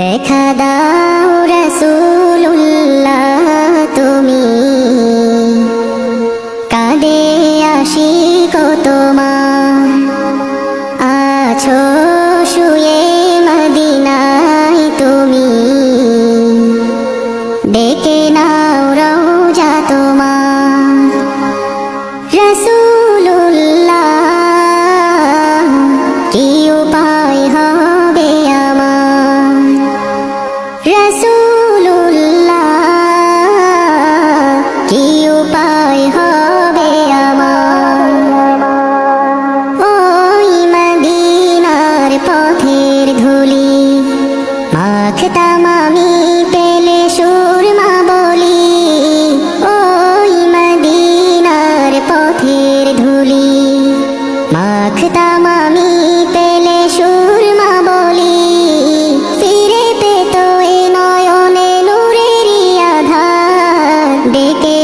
দেখা দাও রাসূলুল্লাহ তুমি, কাঁদে আশিক তোমার, আছো শুয়ে মদিনায় তুমি, ডেকে নাও রওজা তোমার। রাসূলুল্লাহ কি উপায় হবে আমার, রাসূলুল্লাহ কি উপায় হবে আমার। ওই মদিনার পথের ধুলি মাখতাম আমি পেলে সুরমা বলি, ওই মদিনার পথের ধুলি মাখতাম আমি পেলে সুরমা বলি, ফিরে পেত এ নয়নে নূরেরই আধার, ডেকে